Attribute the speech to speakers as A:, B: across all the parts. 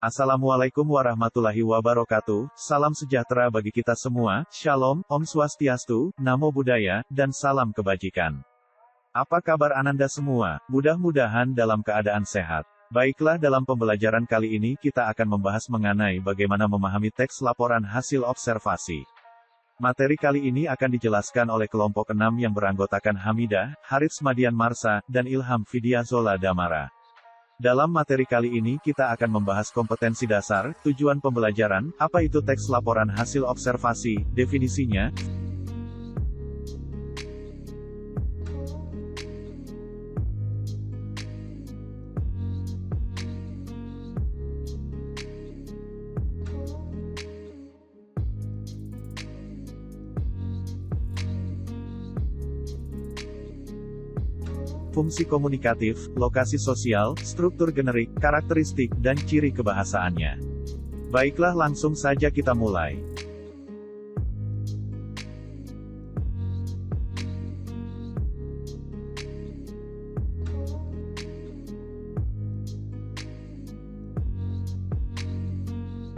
A: Assalamualaikum warahmatullahi wabarakatuh, salam sejahtera bagi kita semua, Shalom, Om Swastiastu, Namo Buddhaya, dan salam kebajikan. Apa kabar Ananda semua? Mudah-mudahan dalam keadaan sehat. Baiklah, dalam pembelajaran kali ini kita akan membahas mengenai bagaimana memahami teks laporan hasil observasi. Materi kali ini akan dijelaskan oleh kelompok 6 yang beranggotakan Hamidah, Harits Madian Marsa, dan Ilham Vidya Zola Damara. Dalam materi kali ini kita akan membahas kompetensi dasar, tujuan pembelajaran, apa itu teks laporan hasil observasi, definisinya, fungsi komunikatif, lokasi sosial, struktur generik, karakteristik, dan ciri kebahasaannya. Baiklah, langsung saja kita mulai.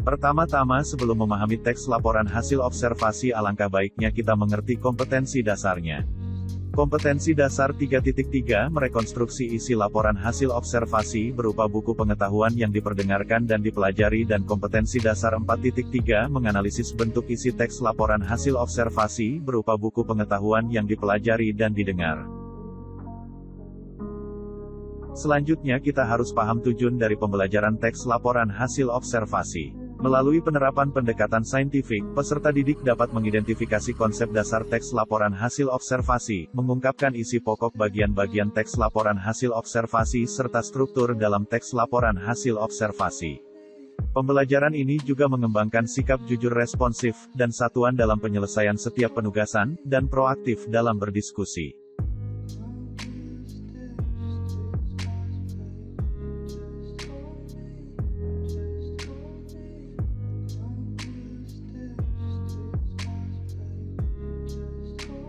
A: Pertama-tama, sebelum memahami teks laporan hasil observasi, alangkah baiknya kita mengerti kompetensi dasarnya. Kompetensi dasar 3.3 merekonstruksi isi laporan hasil observasi berupa buku pengetahuan yang diperdengarkan dan dipelajari, dan kompetensi dasar 4.3 menganalisis bentuk isi teks laporan hasil observasi berupa buku pengetahuan yang dipelajari dan didengar. Selanjutnya kita harus paham tujuan dari pembelajaran teks laporan hasil observasi. Melalui penerapan pendekatan saintifik, peserta didik dapat mengidentifikasi konsep dasar teks laporan hasil observasi, mengungkapkan isi pokok bagian-bagian teks laporan hasil observasi serta struktur dalam teks laporan hasil observasi. Pembelajaran ini juga mengembangkan sikap jujur responsif, dan satuan dalam penyelesaian setiap penugasan, dan proaktif dalam berdiskusi.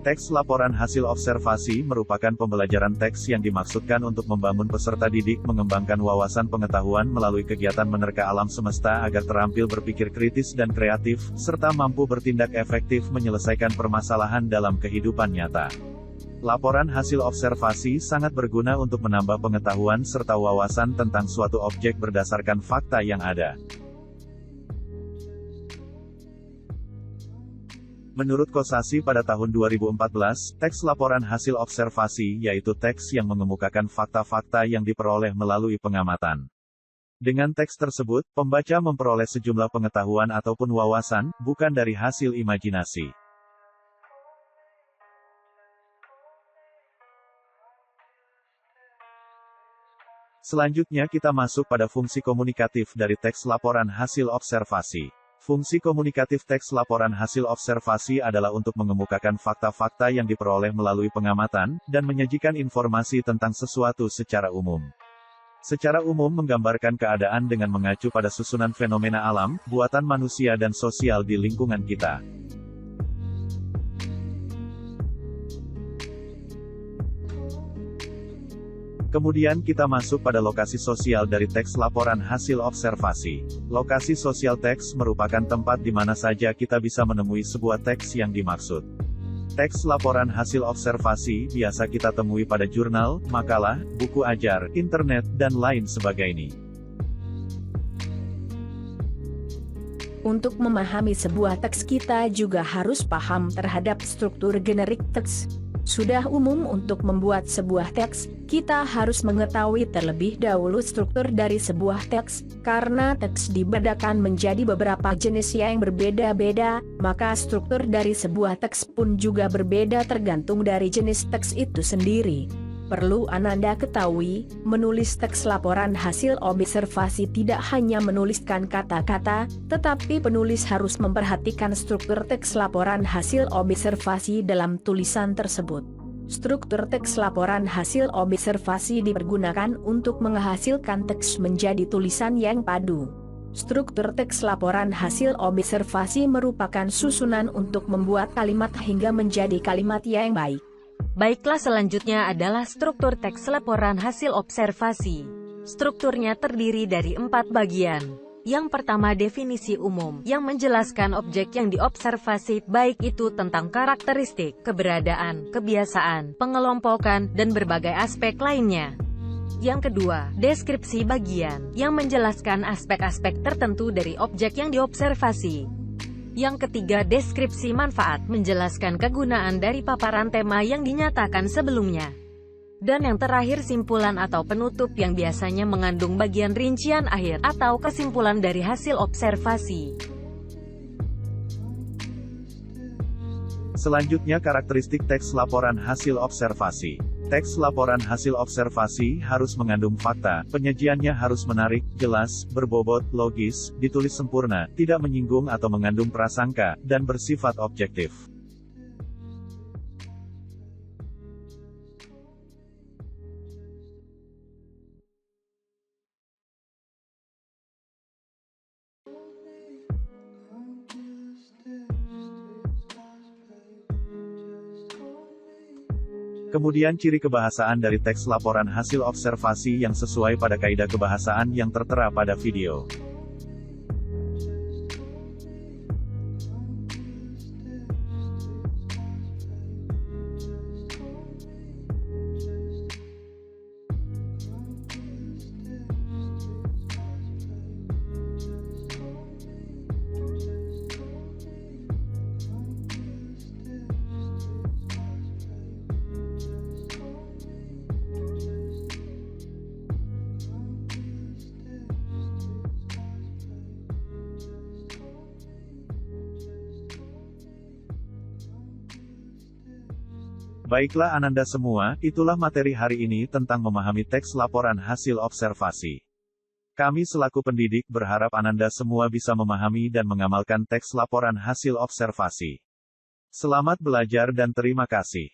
A: Teks laporan hasil observasi merupakan pembelajaran teks yang dimaksudkan untuk membangun peserta didik mengembangkan wawasan pengetahuan melalui kegiatan menerka alam semesta agar terampil berpikir kritis dan kreatif, serta mampu bertindak efektif menyelesaikan permasalahan dalam kehidupan nyata. Laporan hasil observasi sangat berguna untuk menambah pengetahuan serta wawasan tentang suatu objek berdasarkan fakta yang ada. Menurut Kosasi pada tahun 2014, teks laporan hasil observasi yaitu teks yang mengemukakan fakta-fakta yang diperoleh melalui pengamatan. Dengan teks tersebut, pembaca memperoleh sejumlah pengetahuan ataupun wawasan, bukan dari hasil imajinasi. Selanjutnya kita masuk pada fungsi komunikatif dari teks laporan hasil observasi. Fungsi komunikatif teks laporan hasil observasi adalah untuk mengemukakan fakta-fakta yang diperoleh melalui pengamatan, dan menyajikan informasi tentang sesuatu secara umum. Secara umum menggambarkan keadaan dengan mengacu pada susunan fenomena alam, buatan manusia dan sosial di lingkungan kita. Kemudian kita masuk pada lokasi sosial dari teks laporan hasil observasi. Lokasi sosial teks merupakan tempat di mana saja kita bisa menemui sebuah teks yang dimaksud. Teks laporan hasil observasi biasa kita temui pada jurnal, makalah, buku ajar, internet, dan lain sebagainya.
B: Untuk memahami sebuah teks kita juga harus paham terhadap struktur generik teks. Sudah umum untuk membuat sebuah teks, kita harus mengetahui terlebih dahulu struktur dari sebuah teks, karena teks dibedakan menjadi beberapa jenis yang berbeda-beda, maka struktur dari sebuah teks pun juga berbeda tergantung dari jenis teks itu sendiri. Perlu Ananda ketahui, menulis teks laporan hasil observasi tidak hanya menuliskan kata-kata, tetapi penulis harus memperhatikan struktur teks laporan hasil observasi dalam tulisan tersebut. Struktur teks laporan hasil observasi dipergunakan untuk menghasilkan teks menjadi tulisan yang padu. Struktur teks laporan hasil observasi merupakan susunan untuk membuat kalimat hingga menjadi kalimat yang baik.
C: Baiklah, selanjutnya adalah struktur teks laporan hasil observasi. Strukturnya terdiri dari 4 bagian. Yang pertama, definisi umum, yang menjelaskan objek yang diobservasi, baik itu tentang karakteristik, keberadaan, kebiasaan, pengelompokan, dan berbagai aspek lainnya. Yang kedua, deskripsi bagian, yang menjelaskan aspek-aspek tertentu dari objek yang diobservasi. Yang ketiga, deskripsi manfaat, menjelaskan kegunaan dari paparan tema yang dinyatakan sebelumnya. Dan yang terakhir, simpulan atau penutup yang biasanya mengandung bagian rincian akhir, atau kesimpulan dari hasil observasi.
A: Selanjutnya, karakteristik teks laporan hasil observasi. Teks laporan hasil observasi harus mengandung fakta, penyajiannya harus menarik, jelas, berbobot, logis, ditulis sempurna, tidak menyinggung atau mengandung prasangka, dan bersifat objektif. Kemudian ciri kebahasaan dari teks laporan hasil observasi yang sesuai pada kaidah kebahasaan yang tertera pada video. Baiklah Ananda semua, itulah materi hari ini tentang memahami teks laporan hasil observasi. Kami selaku pendidik berharap Ananda semua bisa memahami dan mengamalkan teks laporan hasil observasi. Selamat belajar dan terima kasih.